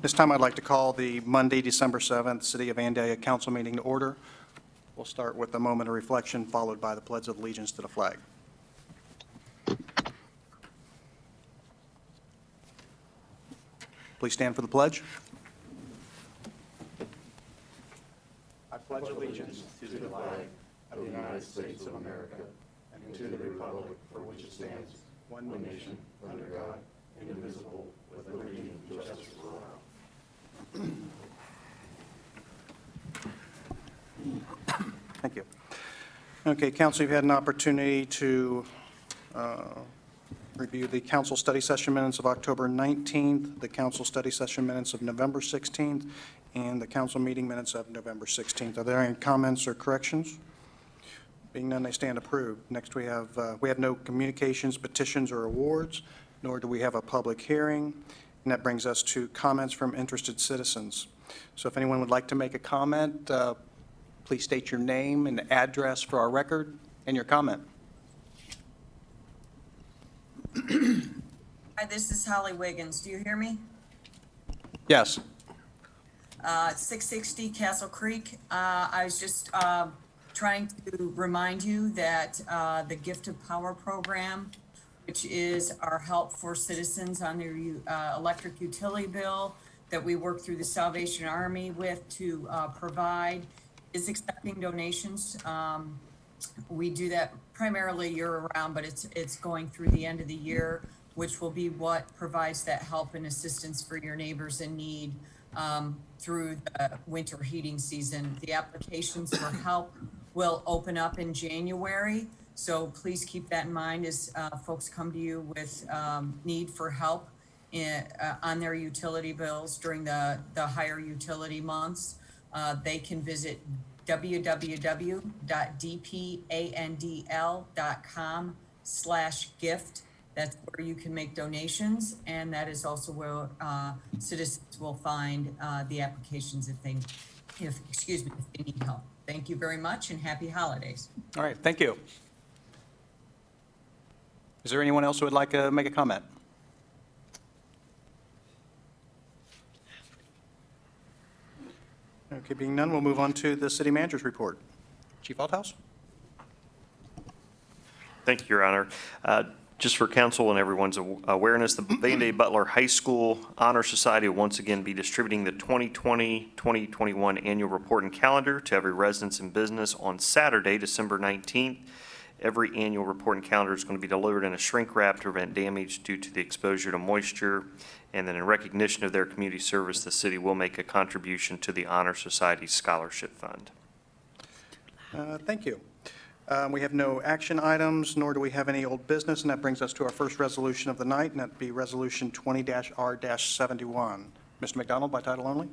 This time I'd like to call the Monday, December 7th, City of Vandalia Council meeting to order. We'll start with a moment of reflection, followed by the Pledge of Allegiance to the flag. Please stand for the pledge. I pledge allegiance to the flag of the United States of America and to the republic for which it stands, one nation, under God, indivisible, with liberty and justice for all. Thank you. Okay, Council, you've had an opportunity to review the council study session minutes of October 19th, the council study session minutes of November 16th, and the council meeting minutes of November 16th. Are there any comments or corrections? Being none, they stand approved. Next, we have no communications, petitions, or awards, nor do we have a public hearing. And that brings us to comments from interested citizens. So if anyone would like to make a comment, please state your name and address for our record and your comment. Hi, this is Holly Wiggins. Do you hear me? Yes. 660 Castle Creek. I was just trying to remind you that the Gift of Power program, which is our help for citizens on their electric utility bill that we work through the Salvation Army with to provide, is accepting donations. We do that primarily year-round, but it's going through the end of the year, which will be what provides that help and assistance for your neighbors in need through the winter heating season. The applications for help will open up in January, so please keep that in mind as folks come to you with need for help on their utility bills during the higher utility months. They can visit www.dpandl.com/gift. That's where you can make donations, and that is also where citizens will find the applications if they need help. Thank you very much, and happy holidays. All right, thank you. Is there anyone else who would like to make a comment? Okay, being none, we'll move on to the city manager's report. Chief Althouse? Thank you, Your Honor. Just for council and everyone's awareness, the Vandalia Butler High School Honor Society will once again be distributing the 2020-2021 annual report and calendar to every residence and business on Saturday, December 19th. Every annual report and calendar is going to be delivered in a shrink wrap to prevent damage due to the exposure to moisture. And then in recognition of their community service, the city will make a contribution to the Honor Society Scholarship Fund. Thank you. We have no action items, nor do we have any old business, and that brings us to our first resolution of the night, and that'd be Resolution 20-R-71. Mr. McDonald, by title only.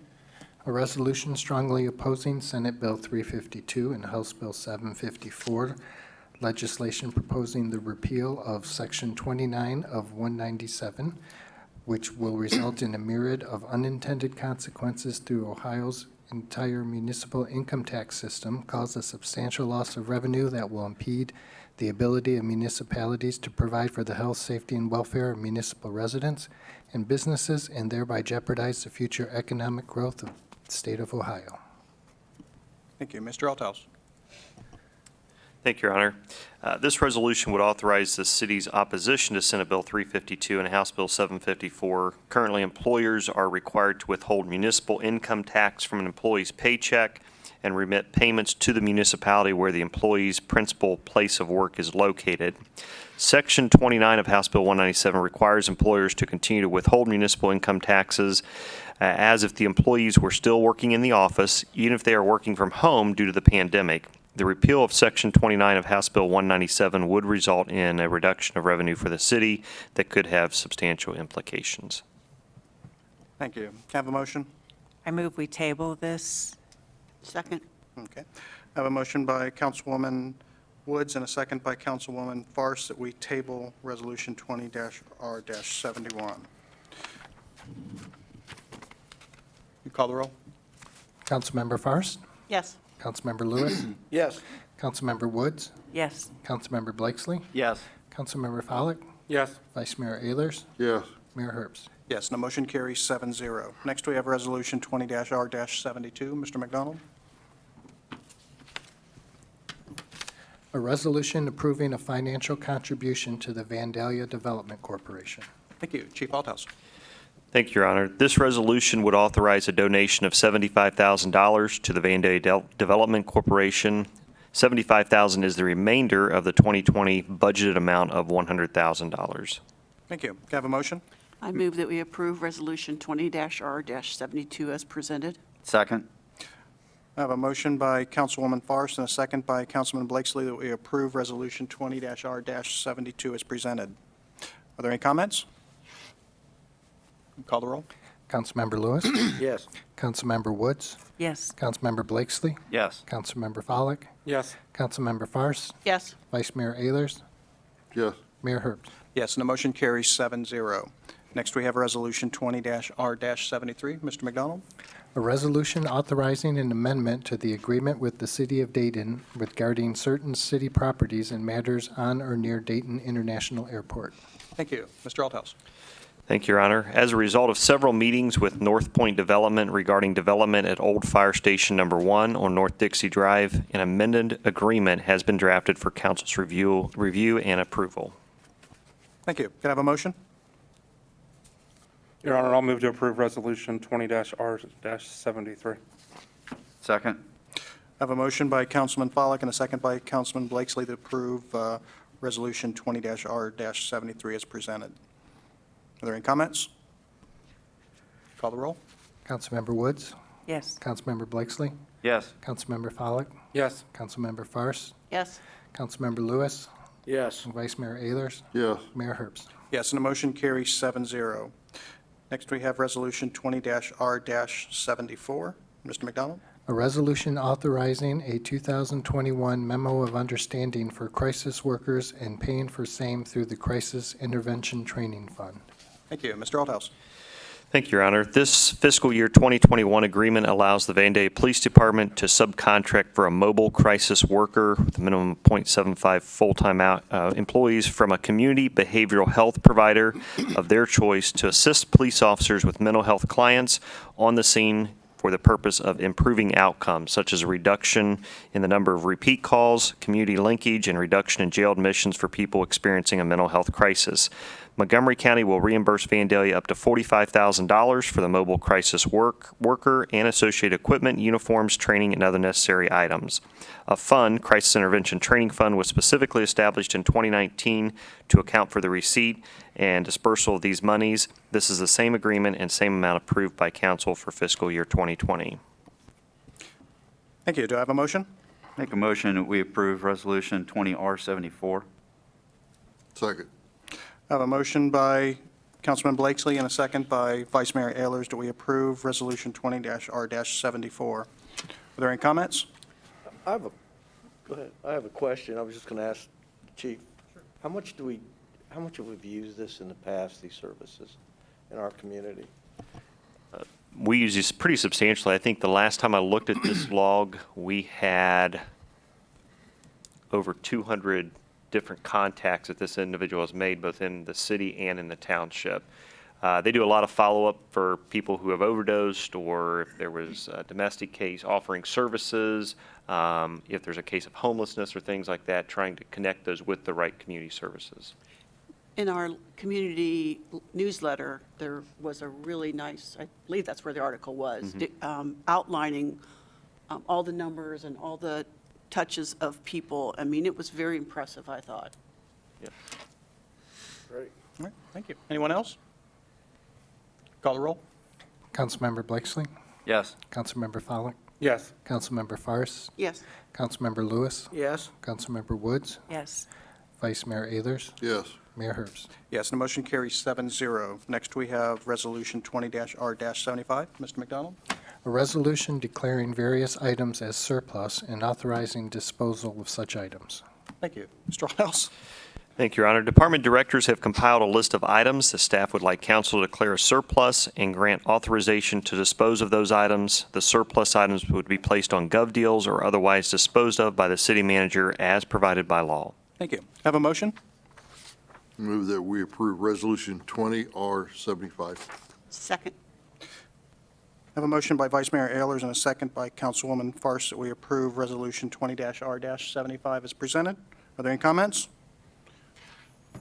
A resolution strongly opposing Senate Bill 352 and House Bill 754, legislation proposing the repeal of Section 29 of 197, which will result in a myriad of unintended consequences through Ohio's entire municipal income tax system, cause a substantial loss of revenue that will impede the ability of municipalities to provide for the health, safety, and welfare of municipal residents and businesses, and thereby jeopardize the future economic growth of the state of Ohio. Thank you. Mr. Althouse. Thank you, Your Honor. This resolution would authorize the city's opposition to Senate Bill 352 and House Bill 754. Currently, employers are required to withhold municipal income tax from an employee's paycheck and remit payments to the municipality where the employee's principal place of work is located. Section 29 of House Bill 197 requires employers to continue to withhold municipal income taxes as if the employees were still working in the office, even if they are working from home due to the pandemic. The repeal of Section 29 of House Bill 197 would result in a reduction of revenue for the city that could have substantial implications. Thank you. Can I have a motion? I move we table this. Second. Okay. I have a motion by Councilwoman Woods and a second by Councilwoman Farce that we table Resolution 20-R-71. You call the roll? Councilmember Farce? Yes. Councilmember Lewis? Yes. Councilmember Woods? Yes. Councilmember Blakesley? Yes. Councilmember Follak? Yes. Vice Mayor Ehlers? yes, Mayor Herbst. Yes, and the motion carries 7-0. Next, we have Resolution 20-R-72. Mr. McDonald? A resolution approving a financial contribution to the Vandalia Development Corporation. Thank you. Chief Althouse. Thank you, Your Honor. This resolution would authorize a donation of $75,000 to the Vandalia Development Corporation. $75,000 is the remainder of the 2020 budgeted amount of $100,000. Thank you. Can I have a motion? I move that we approve Resolution 20-R-72 as presented. Second. I have a motion by Councilwoman Forrest and a second by Councilman Blakesley that we approve Resolution 20-R-72 as presented. Are there any comments? Call the roll. Councilmember Lewis. Yes. Councilmember Woods. Yes. Councilmember Blakesley. Yes. Councilmember Follak. Yes. Councilmember Fairst. Yes. Vice Mayor Ayers. Yes. Mayor Herbst. Yes, and the motion carries 7-0. Next, we have Resolution 20-R-73. Mr. McDonald? A resolution authorizing an amendment to the agreement with the City of Dayton regarding certain city properties and matters on or near Dayton International Airport. Thank you. Mr. Althouse. Thank you, Your Honor. As a result of several meetings with North Point Development regarding development at Old Fire Station Number 1 on North Dixie Drive, an amended agreement has been drafted for council's review and approval. Thank you. Can I have a motion? Your Honor, I'll move to approve Resolution 20-R-73. Second. I have a motion by Councilman Follak and a second by Councilman Blakesley to approve Resolution 20-R-73 as presented. Are there any comments? Call the roll. Councilmember Woods. Yes. Councilmember Blakesley. Yes. Councilmember Follak. Yes. Councilmember Fairst. Yes. Councilmember Lewis. Yes. Vice Mayor Ayers. Yes. Mayor Herbst. Yes, and the motion carries 7-0. Next, we have Resolution 20-R-74. Mr. McDonald? A resolution authorizing a 2021 memo of understanding for crisis workers and paying for same through the Crisis Intervention Training Fund. Thank you. Mr. Althouse? Thank you, Your Honor. This fiscal year 2021 agreement allows the Vandalia Police Department to subcontract for a mobile crisis worker with a minimum of 0.75 full-time employees from a community behavioral health provider of their choice to assist police officers with mental health clients on the scene for the purpose of improving outcomes, such as a reduction in the number of repeat calls, community linkage, and reduction in jail admissions for people experiencing a mental health crisis. Montgomery County will reimburse Vandalia up to $45,000 for the mobile crisis worker and associated equipment, uniforms, training, and other necessary items. A fund, Crisis Intervention Training Fund, was specifically established in 2019 to account for the receipt and dispersal of these monies. This is the same agreement and same amount approved by council for fiscal year 2020. Thank you. Do I have a motion? Make a motion that we approve Resolution 20-R-74. Second. I have a motion by Councilman Blakesley and a second by Vice Mayor Ayers. Do we approve Resolution 20-R-74? Are there any comments? Go ahead. I have a question. I was just going to ask the Chief. How much have we used this in the past, these services, in our community? We use this pretty substantially. I think the last time I looked at this log, we had over 200 different contacts that this individual has made, both in the city and in the township. They do a lot of follow-up for people who have overdosed, or if there was a domestic case, offering services, if there's a case of homelessness or things like that, trying to connect those with the right community services. In our community newsletter, there was a really nice, I believe that's where the article was, outlining all the numbers and all the touches of people. I mean, it was very impressive, I thought. Great. All right, thank you. Anyone else? Call the roll. Councilmember Blakesley. Yes. Councilmember Follak. Yes. Councilmember Fairst. Yes. Councilmember Lewis. Yes. Councilmember Woods. Yes. Vice Mayor Ayers. Yes. Mayor Herbst. Yes, and the motion carries 7-0. Next, we have Resolution 20-R-75. Mr. McDonald? A resolution declaring various items as surplus and authorizing disposal of such items. Thank you. Mr. Althouse? Thank you, Your Honor. Department directors have compiled a list of items the staff would like council to declare a surplus and grant authorization to dispose of those items. The surplus items would be placed on GovDeals or otherwise disposed of by the city manager as provided by law. Thank you. Have a motion? Move that we approve Resolution 20R75. Second. I have a motion by Vice Mayor Ayers and a second by Councilwoman Fairst that we approve Resolution 20-R-75 as presented. Are there any comments?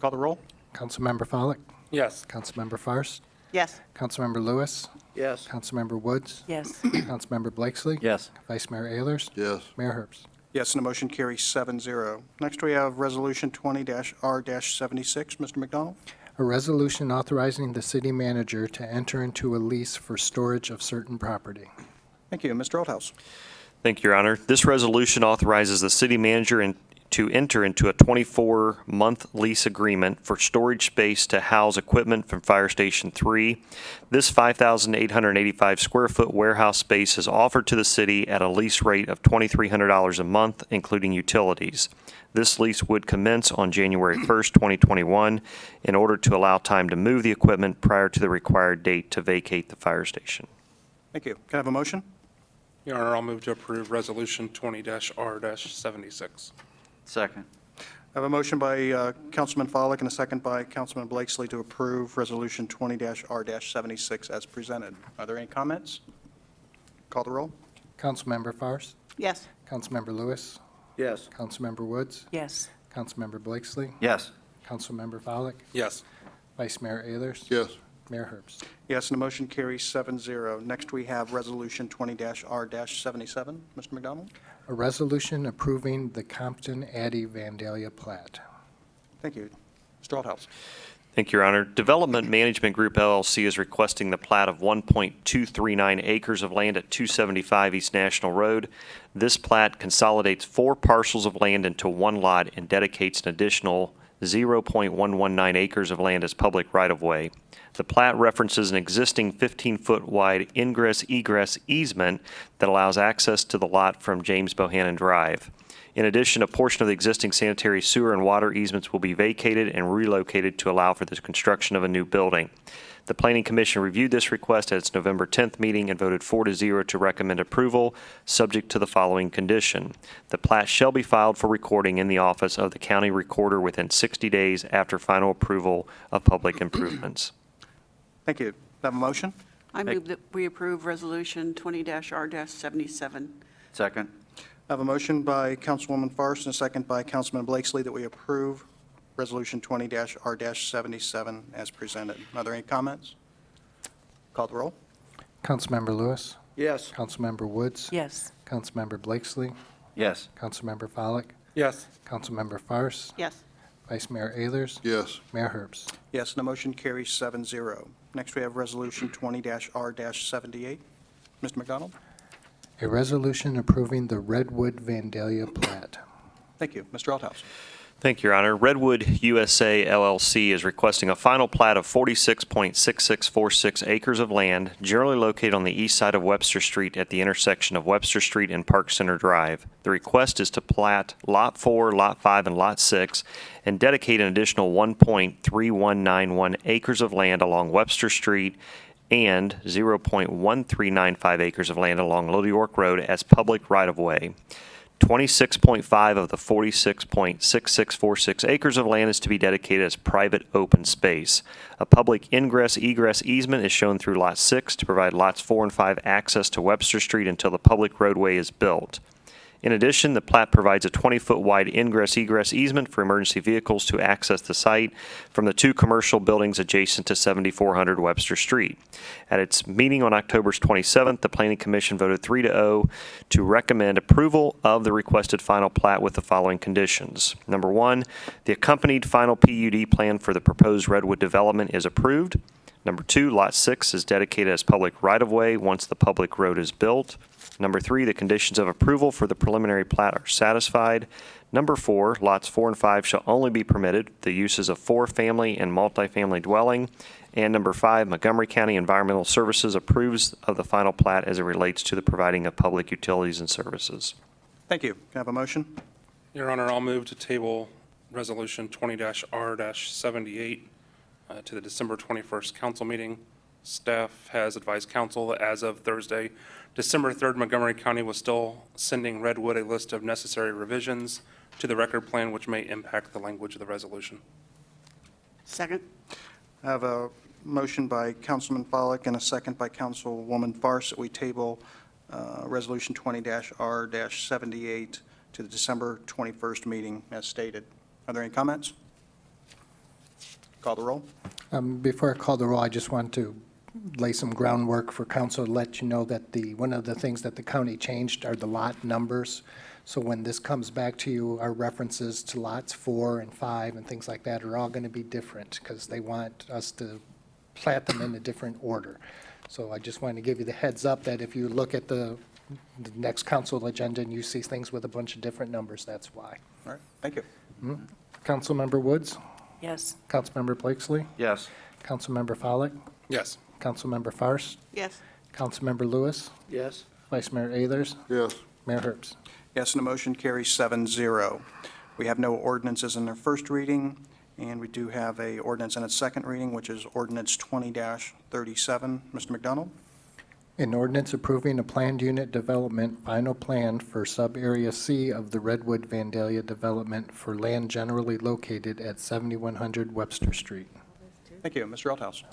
Call the roll. Councilmember Follak, Yes. Councilmember Fairst, Yes. Councilmember Lewis, Yes. Councilmember Woods, Yes. Councilmember Blakesley. Yes. Vice Mayor Ayers, Yes. Mayor Herbst. Yes, and the motion carries 7-0. Next, we have Resolution 20-R-76. Mr. McDonald? A resolution authorizing the city manager to enter into a lease for storage of certain property. Thank you. Mr. Oldhouse? Thank you, Your Honor. This resolution authorizes the city manager to enter into a 24-month lease agreement for storage space to house equipment from Fire Station 3. This 5,885 square foot warehouse space is offered to the city at a lease rate of $2,300 a month, including utilities. This lease would commence on January 1st, 2021, in order to allow time to move the equipment prior to the required date to vacate the fire station. Thank you. Can I have a motion? Your Honor, I'll move to approve Resolution 20-R-76. Second. I have a motion by Councilman Follak and a second by Councilman Blakesley to approve Resolution 20-R-76 as presented. Are there any comments? Call the roll. Councilmember Fairst, Yes. Councilmember Lewis, Yes. Councilmember Woods, Yes. Councilmember Blakesley, Yes. Councilmember Follak, Yes. Vice Mayor Ayers, Yes. Mayor Herbst. Yes, and the motion carries 7-0. Next, we have Resolution 20-R-77. Mr. McDonald? A resolution approving the Compton Addy Vandalia plat. Thank you. Mr. Oldhouse? Thank you, Your Honor. Development Management Group LLC is requesting the plat of 1.239 acres of land at 275 East National Road. This plat consolidates 4 parcels of land into one lot and dedicates an additional 0.119 acres of land as public right-of-way. The plat references an existing 15-foot wide ingress-egress easement that allows access to the lot from James Bohannon Drive. In addition, a portion of the existing sanitary sewer and water easements will be vacated and relocated to allow for the construction of a new building. The Planning Commission reviewed this request at its November 10th meeting and voted 4-0 to recommend approval, subject to the following condition. The plat shall be filed for recording in the office of the county recorder within 60 days after final approval of public improvements. Thank you. Have a motion? I move that we approve Resolution 20-R-77. Second. I have a motion by Councilwoman Fairst and a second by Councilman Blakesley that we approve Resolution 20-R-77 as presented. Are there any comments? Call the roll. Councilmember Lewis, Yes. Councilmember Woods, Yes. Councilmember Blakesley, Yes. Councilmember Follak, Yes. Councilmember Fairst, Yes. Vice Mayor Ayers, Yes. Mayor Herbst. Yes, and the motion carries 7-0. Next, we have Resolution 20-R-78. Mr. McDonald? A resolution approving the Redwood Vandalia plat. Thank you. Mr. Oldhouse? Thank you, Your Honor. Redwood USA LLC is requesting a final plat of 46.6646 acres of land generally located on the east side of Webster Street at the intersection of Webster Street and Park Center Drive. The request is to plat Lot 4, Lot 5, and Lot 6 and dedicate an additional 1.3191 acres of land along Webster Street and 0.1395 acres of land along Little York Road as public right-of-way. 26.5 of the 46.6646 acres of land is to be dedicated as private open space. A public ingress-egress easement is shown through Lot 6 to provide Lots 4 and 5 access to Webster Street until the public roadway is built. In addition, the plat provides a 20-foot wide ingress-egress easement for emergency vehicles to access the site from the 2 commercial buildings adjacent to 7400 Webster Street. At its meeting on October 27th, the Planning Commission voted 3-0 to recommend approval of the requested final plat with the following conditions. Number 1, the accompanied final PUD plan for the proposed Redwood development is approved. Number 2, Lot 6 is dedicated as public right-of-way once the public road is built. Number 3, the conditions of approval for the preliminary plat are satisfied. Number 4, Lots 4 and 5 shall only be permitted the uses of 4-family and multifamily dwelling. And number 5, Montgomery County Environmental Services approves of the final plat as it relates to the providing of public utilities and services. Thank you. Can I have a motion? Your Honor, I'll move to table Resolution 20-R-78 to the December 21st council meeting. Staff has advised council that as of Thursday, December 3rd, Montgomery County was still sending Redwood a list of necessary revisions to the record plan which may impact the language of the resolution. Second? I have a motion by Councilman Pollak and a second by Councilwoman Faris that we table Resolution 20-R-78 to the December 21st meeting as stated. Are there any comments? Call the roll. Before I call the roll, I just want to lay some groundwork for council to let you know that one of the things that the county changed are the lot numbers. So when this comes back to you, our references to lots 4 and 5 and things like that are all going to be different because they want us to plat them in a different order. So I just wanted to give you the heads up that if you look at the next council agenda and you see things with a bunch of different numbers, that's why. All right, thank you. Councilmember Woods, Yes. Councilmember Blakesley, Yes. Councilmember Follak, Yes. Councilmember Fairst, Yes. Councilmember Lewis, Yes. Vice Mayor Ayers, Yes. Mayor Herbst. Yes, and the motion carries 7-0. We have no ordinances in their first reading, and we do have a ordinance in its second reading, which is ordinance 20-37. Mr. McDonald? An ordinance approving a planned unit development final plan for sub-area C of the Redwood Vandalia development for land generally located at 7100 Webster Street. Thank you. Mr. Althouse.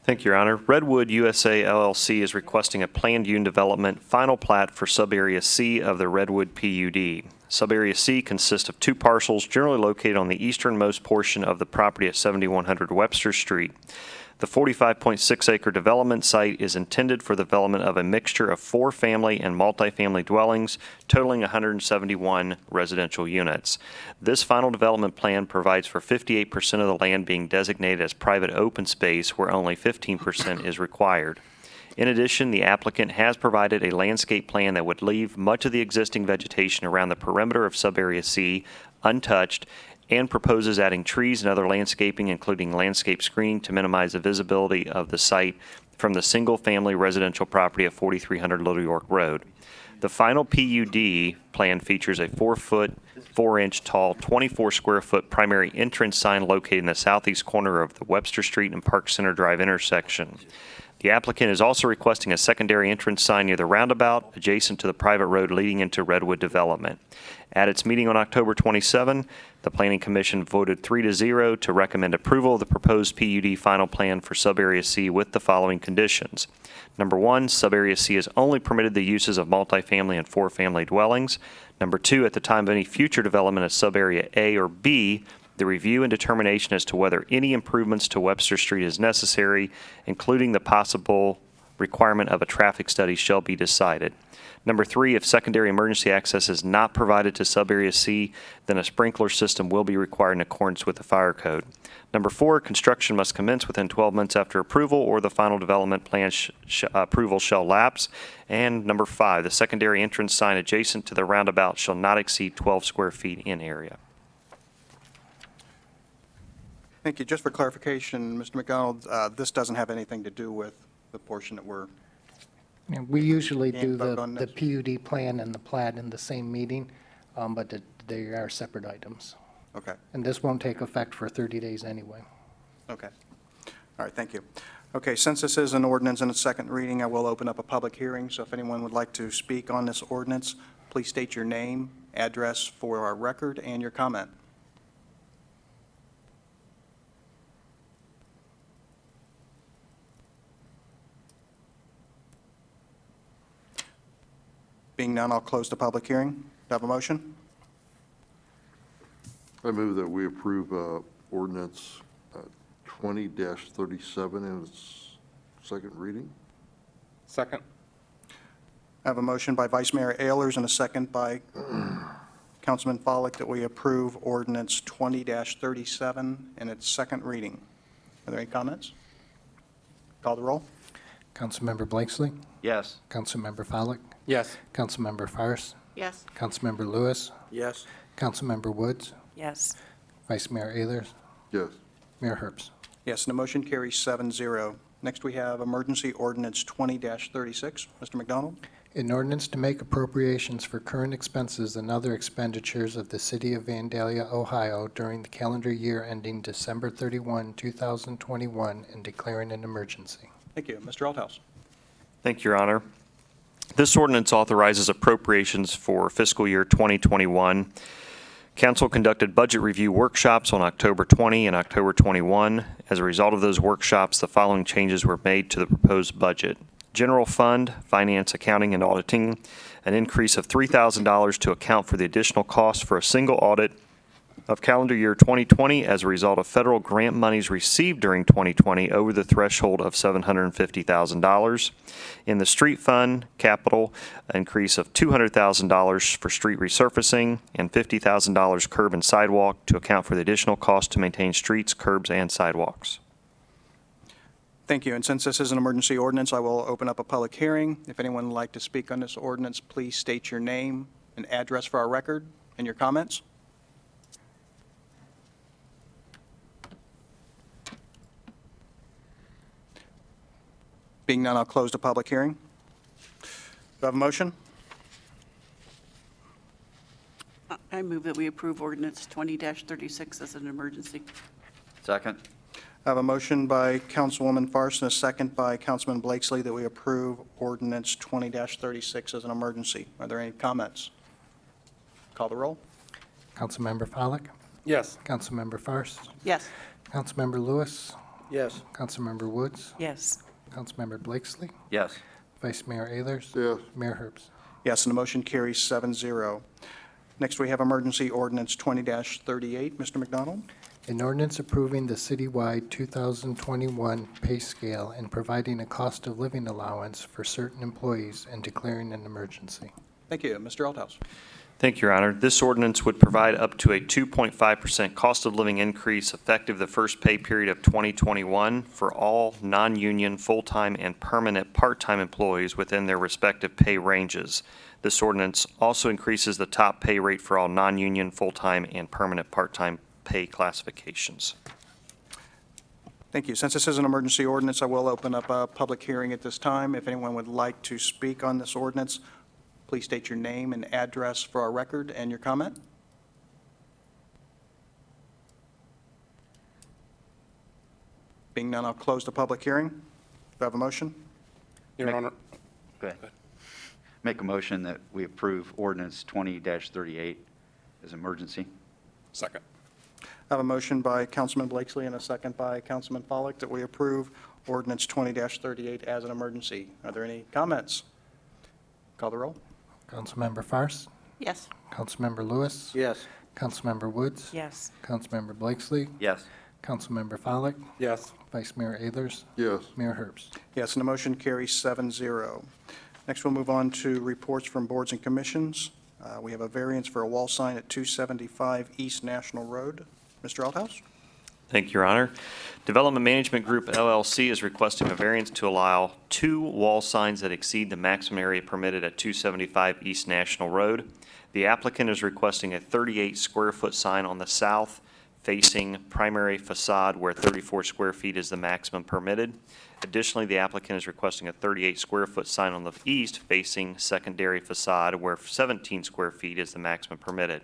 Thank you, Your Honor. Redwood USA LLC is requesting a planned unit development final plat for Subarea C of the Redwood PUD. Subarea C consists of 2 parcels generally located on the easternmost portion of the property at 7100 Webster Street. The 45.6-acre development site is intended for the development of a mixture of 4-family and multifamily dwellings, totaling 171 residential units. This final development plan provides for 58% of the land being designated as private open space, where only 15% is required. In addition, the applicant has provided a landscape plan that would leave much of the existing vegetation around the perimeter of Subarea C untouched, and proposes adding trees and other landscaping, including landscape screening, to minimize the visibility of the site from the single-family residential property at 4300 Little York Road. The final PUD plan features a 4-foot, 4-inch tall, 24-square-foot primary entrance sign located in the southeast corner of the Webster Street and Park Center Drive intersection. The applicant is also requesting a secondary entrance sign near the roundabout adjacent to the private road leading into Redwood development. At its meeting on October 27, the Planning Commission voted 3-0 to recommend approval of the proposed PUD final plan for Subarea C with the following conditions. Number 1, Subarea C has only permitted the uses of multifamily and 4-family dwellings. Number 2, at the time of any future development of Subarea A or B, the review and determination as to whether any improvements to Webster Street is necessary, including the possible requirement of a traffic study, shall be decided. Number 3, if secondary emergency access is not provided to Subarea C, then a sprinkler system will be required in accordance with the fire code. Number 4, construction must commence within 12 months after approval, or the final development plan approval shall lapse. And number 5, the secondary entrance sign adjacent to the roundabout shall not exceed 12 square feet in area. Thank you. Just for clarification, Mr. McDonald, this doesn't have anything to do with the portion that we're, And we usually do Can't vote the on this. PUD plan and the plat in the same meeting, but they are separate items. okay, And this won't take effect for 30 days anyway. okay. All right, thank you. Okay, since this is an ordinance in its second reading, I will open up a public hearing, so if anyone would like to speak on this ordinance, please state your name, address for our record, and your comment. Being none, I'll close the public hearing. Do I have a motion? I move that we approve ordinance 20-37 in its second reading. Second? I have a motion by Vice Mayor Ayers and a second by Councilman Pollak that we approve ordinance 20-37 in its second reading. Are there any comments? Call the roll. Councilmember Blakesley, Yes. Councilmember Follak, Yes. Councilmember Fairst, Yes. Councilmember Lewis, Yes. Councilmember Woods, Yes. Vice Mayor Ayers, Yes. Mayor Herbst. Yes, and the motion carries 7-0. Next, we have emergency ordinance 20-36. Mr. McDonald? An ordinance to make appropriations for current expenses and other expenditures of the City of Vandalia, Ohio during the calendar year ending December 31, 2021, and declaring an emergency. Thank you. Mr. Althouse? Thank you, Your Honor. This ordinance authorizes appropriations for fiscal year 2021. Council conducted budget review workshops on October 20 and October 21. As a result of those workshops, the following changes were made to the proposed budget. General Fund, Finance, Accounting, and Auditing, an increase of $3,000 to account for the additional cost for a single audit of calendar year 2020 as a result of federal grant monies received during 2020 over the threshold of $750,000. In the Street Fund, capital, increase of $200,000 for street resurfacing and $50,000 curb and sidewalk to account for the additional cost to maintain streets, curbs, and sidewalks. Thank you. And since this is an emergency ordinance, I will open up a public hearing. If anyone would like to speak on this ordinance, please state your name and address for our record and your comments. Being none, I'll close the public hearing. Do I have a motion? I move that we approve ordinance 20-36 as an emergency. Second. I have a motion by Councilwoman Farson, a second by Councilman Blakesley, that we approve ordinance 20-36 as an emergency. Are there any comments? Call the roll. Councilmember Pollak, Yes. Councilmember Fairst, Yes. Councilmember Lewis, Yes. Councilmember Woods, Yes. Councilmember Blakesley, Yes. Vice Mayor Ayers, Yes. Mayor Herbst. Yes, and the motion carries 7-0. Next, we have emergency ordinance 20-38. Mr. McDonald? An ordinance approving the citywide 2021 pay scale and providing a cost of living allowance for certain employees and declaring an emergency. Thank you. Mr. Althouse? Thank you, Your Honor. This ordinance would provide up to a 2.5% cost of living increase effective the first pay period of 2021 for all non-union, full-time, and permanent part-time employees within their respective pay ranges. This ordinance also increases the top pay rate for all non-union, full-time, and permanent part-time pay classifications. Thank you. Since this is an emergency ordinance, I will open up a public hearing at this time. If anyone would like to speak on this ordinance, please state your name and address for our record and your comment. Being none, I'll close the public hearing. Do I have a motion? Your Honor, Go ahead. Make a motion that we approve ordinance 20-38 as emergency. second. I have a motion by Councilman Blakesley and a second by Councilman Pollak that we approve ordinance 20-38 as an emergency. Are there any comments? Call the roll. Councilmember Fairst, Yes. Councilmember Lewis, Yes. Councilmember Woods, Yes. Councilmember Blakesley, Yes. Councilmember Pollak, Yes. Vice Mayor Ayers, Yes. Mayor Herbst. Yes, and the motion carries 7-0. Next, we'll move on to reports from boards and commissions. We have a variance for a wall sign at 275 East National Road. Mr. Althouse? Thank you, Your Honor. Development Management Group LLC is requesting a variance to allow 2 wall signs that exceed the maximum area permitted at 275 East National Road. The applicant is requesting a 38-square-foot sign on the south-facing primary facade where 34 square feet is the maximum permitted. Additionally, the applicant is requesting a 38-square-foot sign on the east-facing secondary facade where 17 square feet is the maximum permitted.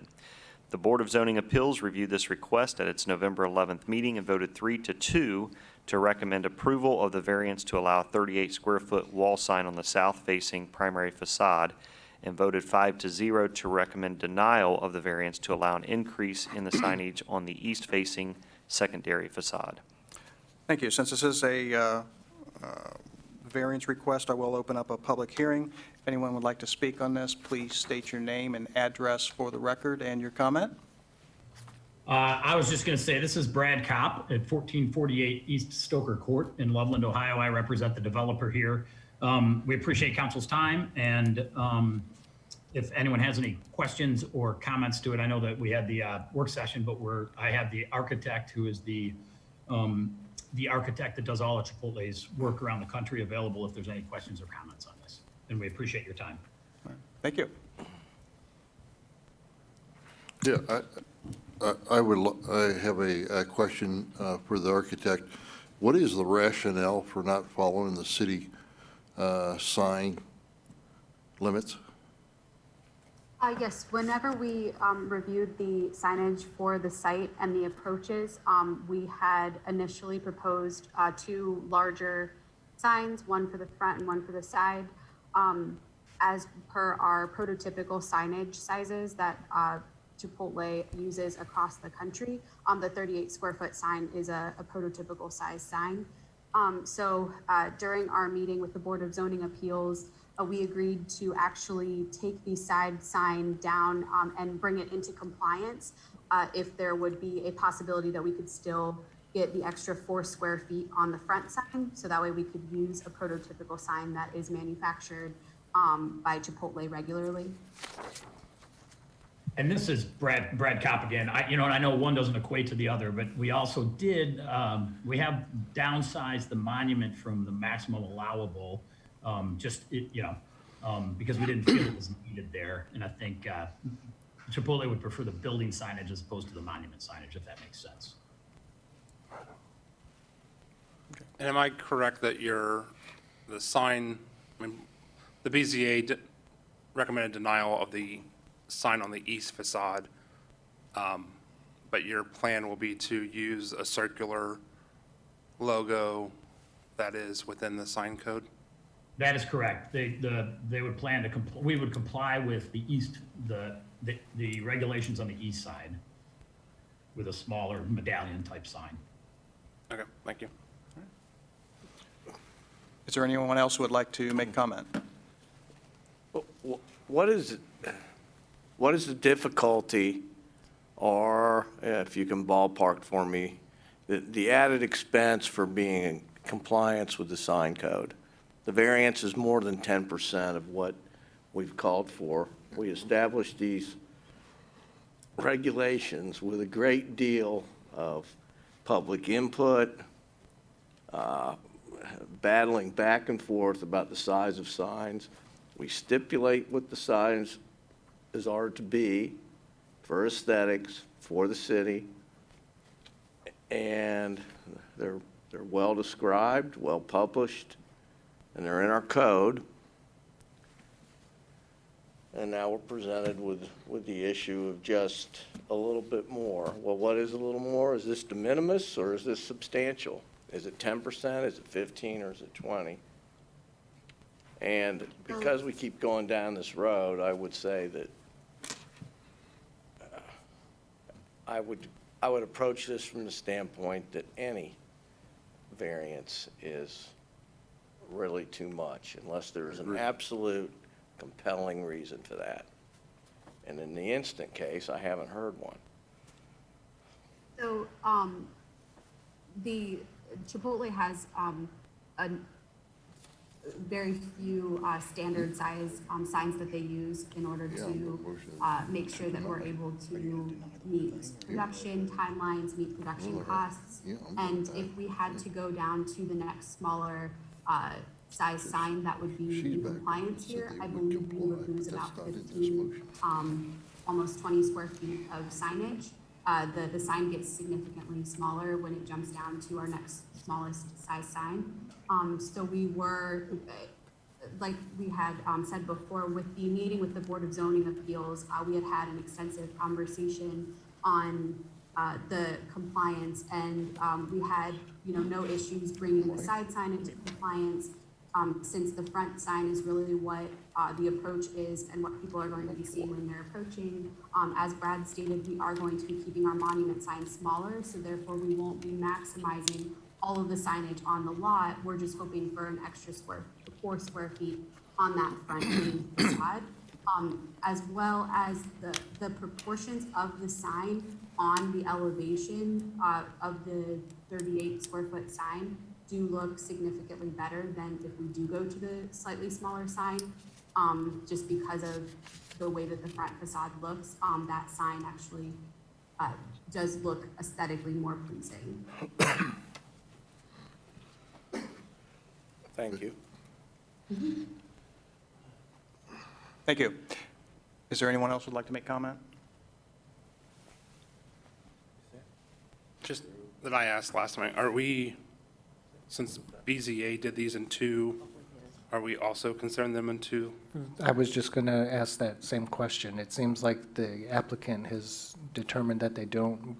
The Board of Zoning Appeals reviewed this request at its November 11th meeting and voted 3-2 to recommend approval of the variance to allow a 38-square-foot wall sign on the south-facing primary facade, and voted 5-0 to recommend denial of the variance to allow an increase in the signage on the east-facing secondary facade. Thank you. Since this is a variance request, I will open up a public hearing. If anyone would like to speak on this, please state your name and address for the record and your comment. I was just going to say, this is Brad Kopp at 1448 East Stoker Court in Loveland, Ohio. I represent the developer here. We appreciate council's time, and if anyone has any questions or comments to it, I know that we had the work session, but I have the architect who is the architect that does all of Chipotle's work around the country available if there's any questions or comments on this. And we appreciate your time. Thank you. Yeah, I have a question for the architect. What is the rationale for not following the city sign limits? Yes, whenever we reviewed the signage for the site and the approaches, we had initially proposed 2 larger signs, one for the front and one for the side. As per our prototypical signage sizes that Chipotle uses across the country. The 38 square foot sign is a prototypical size sign. During our meeting with the Board of Zoning Appeals, we agreed to actually take the side sign down and bring it into compliance if there would be a possibility that we could still get the extra 4 square feet on the front sign. So that way we could use a prototypical sign that is manufactured by Chipotle regularly. And this is Brad Kopp again. And I know one doesn't equate to the other, but we also did, we have downsized the monument from the maximum allowable, because we didn't feel it was needed there. And I think Chipotle would prefer the building signage as opposed to the monument signage, if that makes sense. And am I correct that the sign, the BZA recommended denial of the sign on the east facade, but your plan will be to use a circular logo that is within the sign code? That is correct. They would plan to, we would comply with the east, the regulations on the east side with a smaller medallion type sign. Okay, thank you. Is there anyone else who would like to make comment? What is the difficulty, or if you can ballpark for me, the added expense for being in compliance with the sign code? The variance is more than 10% of what we've called for. We established these regulations with a great deal of public input, battling back and forth about the size of signs. We stipulate what the signs are to be for aesthetics, for the city, and they're well described, well published, and they're in our code. And now we're presented with the issue of just a little bit more. Well, what is a little more? Is this de minimis or is this substantial? Is it 10%? Is it 15 or is it 20? And because we keep going down this road, I would say that I would approach this from the standpoint that any variance is really too much unless there is an absolute compelling reason for that. And in the instant case, I haven't heard one. So, the Chipotle has a very few standard size signs that they use in order to make sure that we're able to meet production timelines, meet production costs. And if we had to go down to the next smaller size sign that would be in compliance here, I believe we would lose about 15, almost 20 square feet of signage. The sign gets significantly smaller when it jumps down to our next smallest size sign. So we were, like we had said before, with the meeting with the Board of Zoning Appeals, we had an extensive conversation on the compliance, and we had no issues bringing the side sign into compliance. Since the front sign is really what the approach is and what people are going to be seeing when they're approaching. As Brad stated, we are going to be keeping our monument sign smaller, so therefore we won't be maximizing all of the signage on the lot. We're just hoping for an extra 4 square feet on that front main facade. As well as the proportions of the sign on the elevation of the 38 square foot sign do look significantly better than if we do go to the slightly smaller sign, just because of the way that the front facade looks. That sign actually does look aesthetically more pleasing. Thank you. Thank you. Is there anyone else who would like to make comment? Just that I asked last time, are we, since BZA did these in 2, are we also considering them in 2? I was just going to ask that same question. It seems like the applicant has determined that they don't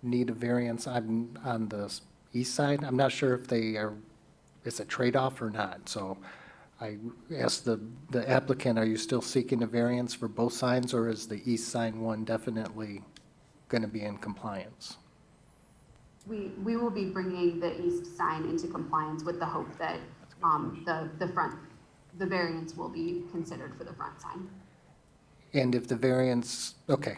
need a variance on the east side. I'm not sure if it's a trade-off or not, so I asked the applicant, are you still seeking a variance for both signs, or is the east sign one definitely going to be in compliance? We will be bringing the east sign into compliance with the hope that the variance will be considered for the front sign. And if the variance, okay,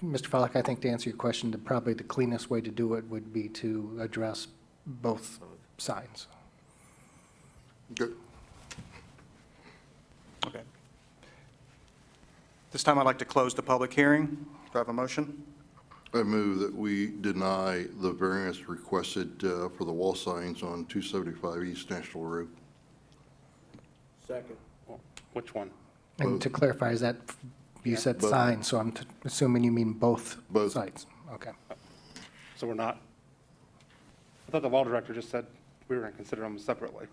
Mr. Pollack, I think to answer your question, probably the cleanest way to do it would be to address both signs. Good. Okay. This time I'd like to close the public hearing. Do I have a motion? I move that we deny the variance requested for the wall signs on 275 East National Road. Second. Which one? And to clarify, is that, you said Both. signs, so I'm assuming you mean both Both. sides? Okay. So we're not, I thought the law director just said we were going to consider them separately.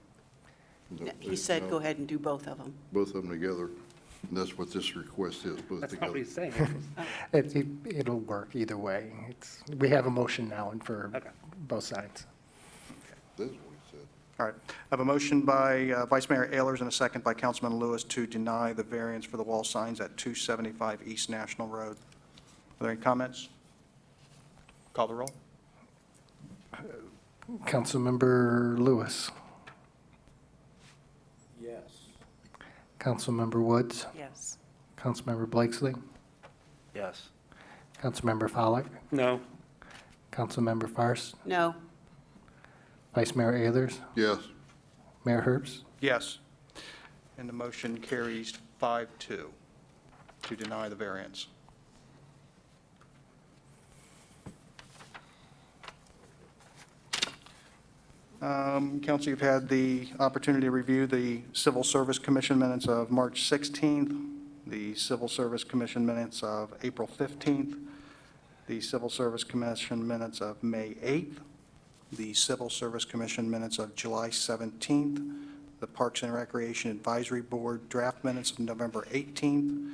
No, He said, no, go ahead and do both of them. Both of them together. And that's what this request is, both That's not what together. he's saying. It'll work either way. We have a motion now and for Okay. both sides. That's what he said. All right. I have a motion by Vice Mayor Ehlers and a second by Councilman Lewis to deny the variance for the wall signs at 275 East National Road. Are there any comments? Call the roll. Councilmember Lewis. Yes. Councilmember Woods. Yes. Councilmember Blakesley. Yes. Councilmember Follak. No. Councilmember Fairst. No, Vice Mayor Ehlers. Yes. Mayor Herbst. Yes. And the motion carries 5-2 to deny the variance. Council, you've had the opportunity to review the Civil Service Commission minutes of March 16th, the Civil Service Commission minutes of April 15th, the Civil Service Commission minutes of May 8th, the Civil Service Commission minutes of July 17th, the Parks and Recreation Advisory Board draft minutes of November 18th,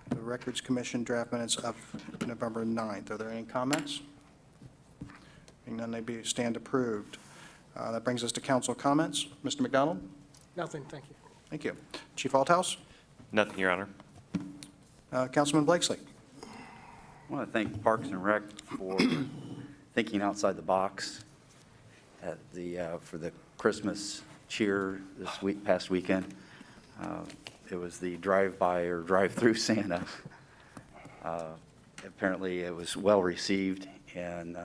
the Records Commission draft minutes of November 9th. Are there any comments? Being none, they stand approved. That brings us to council comments. Mr. McDonald? Nothing, thank you. Thank you. Chief Althouse? Nothing, Your Honor. Councilman Blakesley? I want to thank Parks and Rec for thinking outside the box at for the Christmas cheer this past weekend. It was the drive-by or drive-through Santa. Apparently, it was well-received, and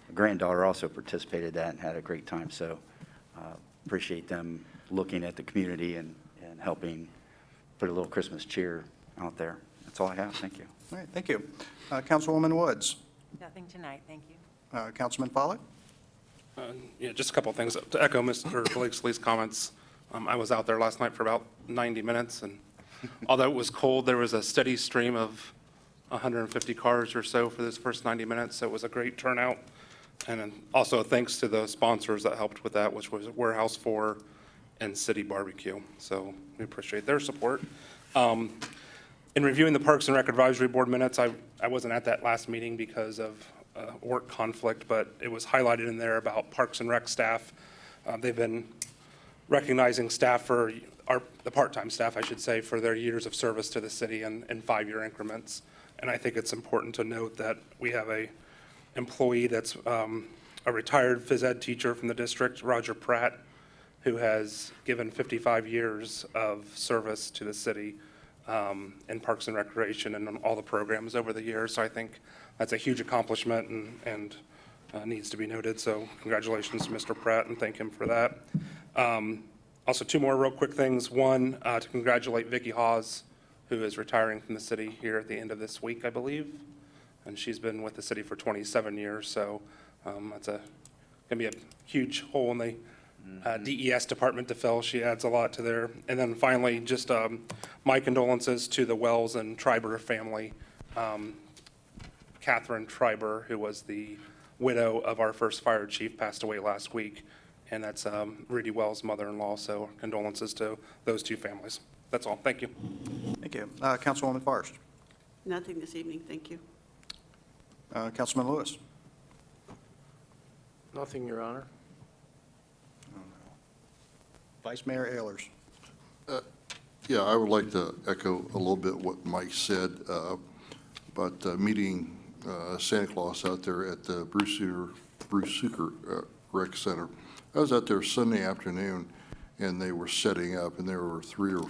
my granddaughter also participated in that and had a great time. So appreciate them looking at the community and helping put a little Christmas cheer out there. That's all I have. Thank you. All right, thank you. Councilwoman Woods? Nothing tonight, thank you. Councilman Follak? Yeah, just a couple of things. To echo Mr. Blakesley's comments, I was out there last night for about 90 minutes, and although it was cold, there was a steady stream of 150 cars or so for this first 90 minutes, so it was a great turnout. And then also thanks to the sponsors that helped with that, which was Warehouse 4 and City Barbecue. So we appreciate their support. In reviewing the Parks and Rec Advisory Board minutes, I wasn't at that last meeting because of work conflict, but it was highlighted in there about Parks and Rec staff. They've been recognizing staff for, the part-time staff, I should say, for their years of service to the city in 5-year increments. And I think it's important to note that we have a employee that's a retired phys ed teacher from the district, Roger Pratt, who has given 55 years of service to the city in Parks and Recreation and on all the programs over the years. So I think that's a huge accomplishment and needs to be noted. So congratulations to Mr. Pratt and thank him for that. Also, 2 more real quick things. One, to congratulate Vicki Hawes, who is retiring from the city here at the end of this week, I believe. And she's been with the city for 27 years. So that's going to be a huge hole in the DES department to fill. She adds a lot to there. And then finally, just my condolences to the Wells and Triber family. Catherine Triber, who was the widow of our first fire chief, passed away last week. And that's Rudy Wells' mother-in-law. So condolences to those 2 families. That's all. Thank you. Thank you. Councilwoman Fairst? nothing this evening, thank you. Councilman Lewis? Nothing, Your Honor. Vice Mayor Ayers. Yeah, I would like to echo a little bit what Mike said about meeting Santa Claus out there at the Bruce Zucker Rec Center. I was out there Sunday afternoon, and they were setting up, and there were 3 or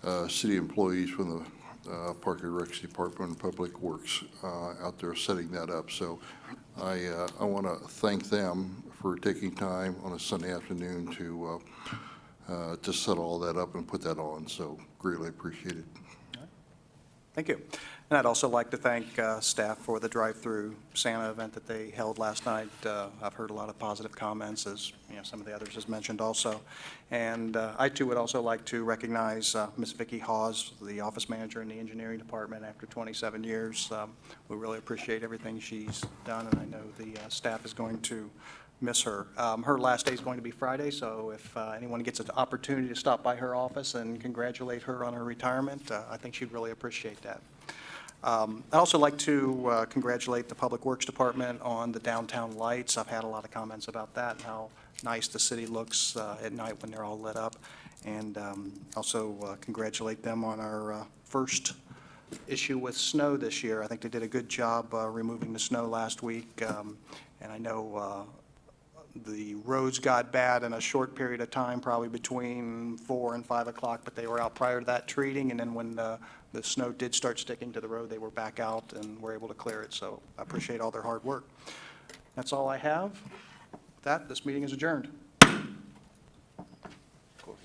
4 city employees from the Park and Rec Department and Public Works out there setting that up. So I want to thank them for taking time on a Sunday afternoon to set all that up and put that on, so greatly appreciated. Thank you. And I'd also like to thank staff for the drive-through Santa event that they held last night. I've heard a lot of positive comments, as some of the others has mentioned also. And I too would also like to recognize Ms. Vicki Hawes, the office manager in the engineering department after 27 years. We really appreciate everything she's done, and I know the staff is going to miss her. Her last day is going to be Friday, so if anyone gets an opportunity to stop by her office and congratulate her on her retirement, I think she'd really appreciate that. I'd also like to congratulate the Public Works Department on the downtown lights. I've had a lot of comments about that and how nice the city looks at night when they're all lit up. And also congratulate them on our first issue with snow this year. I think they did a good job removing the snow last week. And I know the roads got bad in a short period of time, probably between 4 and 5 o'clock, but they were out prior to that treating, and then when the snow did start sticking to the road, they were back out and were able to clear it, so I appreciate all their hard work. That's all I have. With that, this meeting is adjourned.